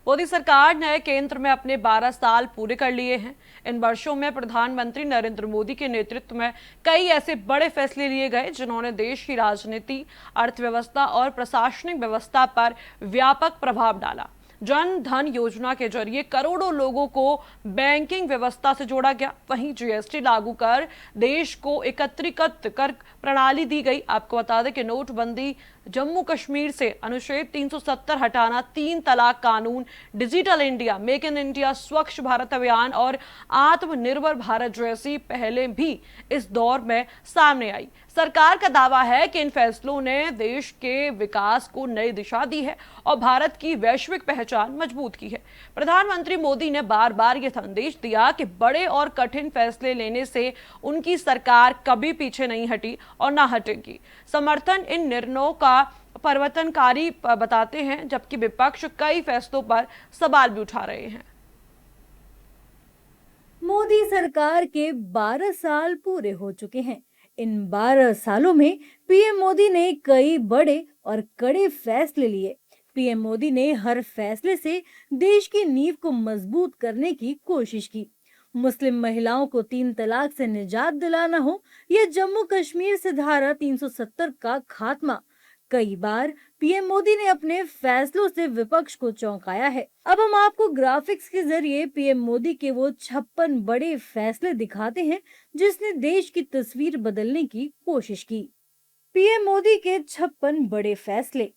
मोदी सरकार ने केंद्र में अपने 12 साल पूरे कर लिए हैं। इन वर्षों में प्रधानमंत्री नरेंद्र मोदी के नेतृत्व में कई ऐसे बड़े फैसले लिए गए जिन्होंने देश की राजनीति, अर्थव्यवस्था और प्रशासनिक व्यवस्था पर व्यापक प्रभाव डाला। जन धन योजना के जरिए करोड़ों लोगों को बैंकिंग व्यवस्था से जोड़ा गया। वहीं जीएसटी लागू कर देश को एकत्रीकृत कर प्रणाली दी गई। आपको बता दें कि नोटबंदी, जम्मू कश्मीर से अनुच्छेद 370 हटाना, 3 तलाक कानून, digital India, make in India, स्वच्छ भारत अभियान और आत्मनिर्भर भारत जैसी पहलें भी इस दौर में सामने आई। सरकार का दावा है कि इन फैसलों ने देश के विकास को नई दिशा दी है और भारत की वैश्विक पहचान मजबूत की है। प्रधानमंत्री मोदी ने बार बार यह संदेश दिया कि बड़े और कठिन फैसले लेने से उनकी सरकार कभी पीछे नहीं हटी और ना हटेगी। समर्थन इन निर्णयों का परिवर्तनकारी बताते हैं, जबकि विपक्ष कई फैसलों पर सवाल भी उठा रहे हैं। मोदी सरकार के 12 साल पूरे हो चुके हैं। इन 12 सालों में पीएम मोदी ने कई बड़े और कड़े फैसले लिए। पीएम मोदी ने हर फैसले से देश की नींव को मजबूत करने की कोशिश की। मुस्लिम महिलाओं को 3 तलाक से निजात दिलाना हो या जम्मू कश्मीर से धारा 370 का खात्मा, कई बार पीएम मोदी ने अपने फैसलों से विपक्ष को चौंकाया है। अब हम आपको ग्राफिक्स के जरिए पीएम मोदी के वो 56 बड़े फैसले दिखाते हैं जिसने देश की तस्वीर बदलने की कोशिश की। पीएम मोदी के 56 बड़े फैसले: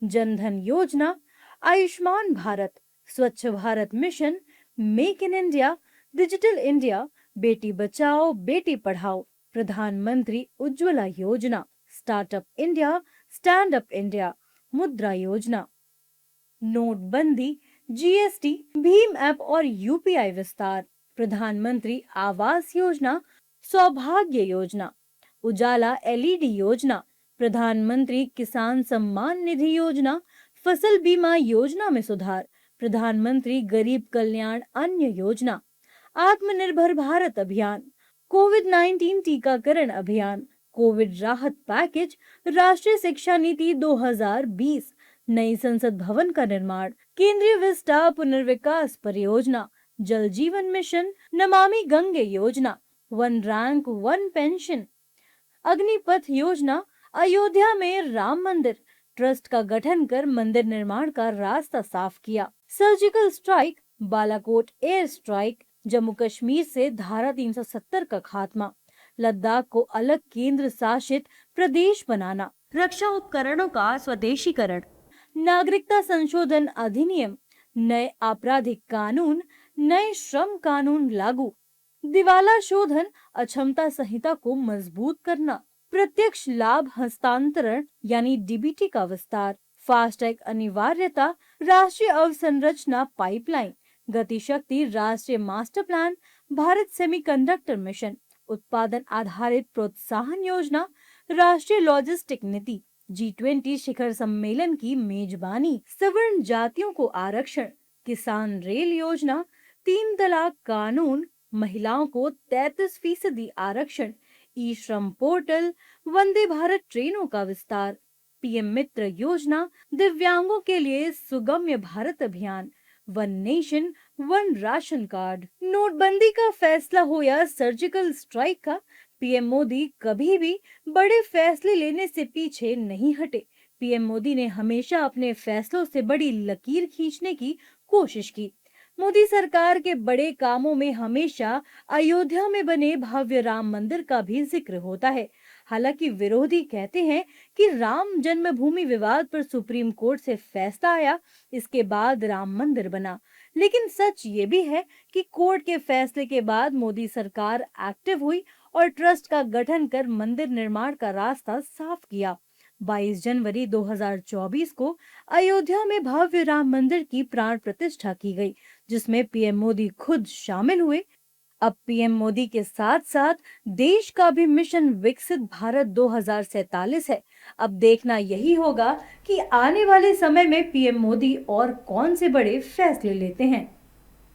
जनधन योजना, आयुष्मान भारत, स्वच्छ Bharat mission, make in India, digital India, Beti Bachao Beti Padhao, प्रधानमंत्री उज्ज्वला योजना, startup India, stand up India, मुद्रा योजना, नोटबंदी, जीएसटी, भीम ऐप और यूपीआई विस्तार, प्रधानमंत्री आवास योजना, सौभाग्य योजना, उजाला एलईडी योजना, प्रधानमंत्री किसान सम्मान निधि योजना, फसल बीमा योजना में सुधार, प्रधानमंत्री गरीब कल्याण अन्न योजना, आत्मनिर्भर भारत अभियान, कोविड-19 टीकाकरण अभियान, कोविड राहत पैकेज, राष्ट्रीय शिक्षा नीति 2020, नई संसद भवन का निर्माण, केंद्रीय विस्टा पुनर्विकास परियोजना, जल जीवन मिशन, नमामि गंगे योजना, one rank one pension, Agnipath योजना, अयोध्या में राम मंदिर, ट्रस्ट का गठन कर मंदिर निर्माण का रास्ता साफ किया, surgical strike, Balakot air strike, Jammu Kashmir से धारा 370 का खात्मा, लद्दाख को अलग केंद्र शासित प्रदेश बनाना, रक्षा उपकरणों का स्वदेशीकरण, नागरिकता संशोधन अधिनियम, नए आपराधिक कानून, नए श्रम कानून लागू, दिवाला शोधन अक्षमता संहिता को मजबूत करना, प्रत्यक्ष लाभ हस्तांतरण यानी डीबीटी का विस्तार, फास्टैग अनिवार्यता, राष्ट्रीय अवसंरचना पाइपलाइन, गति शक्ति राष्ट्रीय master plan, Bharat semiconductor mission, उत्पादन आधारित प्रोत्साहन योजना, राष्ट्रीय लॉजिस्टिक नीति, G20 शिखर सम्मेलन की मेजबानी, सवर्ण जातियों को आरक्षण, किसान रेल योजना, 3 तलाक कानून, महिलाओं को 33% आरक्षण, ई श्रम पोर्टल, वंदे भारत ट्रेनों का विस्तार, पीएम मित्र योजना, दिव्यांगों के लिए सुगम्य भारत अभियान, one nation one ration card, नोटबंदी का फैसला हो या सर्जिकल स्ट्राइक का, पीएम मोदी कभी भी बड़े फैसले लेने से पीछे नहीं हटे। पीएम मोदी ने हमेशा अपने फैसलों से बड़ी लकीर खींचने की कोशिश की। मोदी सरकार के बड़े कामों में हमेशा अयोध्या में बने भव्य राम मंदिर का भी जिक्र होता है। हालांकि विरोधी कहते हैं कि राम जन्मभूमि विवाद पर सुप्रीम कोर्ट से फैसला आया, इसके बाद राम मंदिर बना। लेकिन सच ये भी है कि कोर्ट के फैसले के बाद मोदी सरकार एक्टिव हुई और ट्रस्ट का गठन कर मंदिर निर्माण का रास्ता साफ किया। 22 जनवरी 2024 को अयोध्या में भव्य राम मंदिर की प्राण प्रतिष्ठा की गई, जिसमें पीएम मोदी खुद शामिल हुए। अब पीएम मोदी के साथ साथ देश का भी मिशन विकसित भारत 2047 है। अब देखना यही होगा कि आने वाले समय में पीएम मोदी और कौन से बड़े फैसले लेते हैं।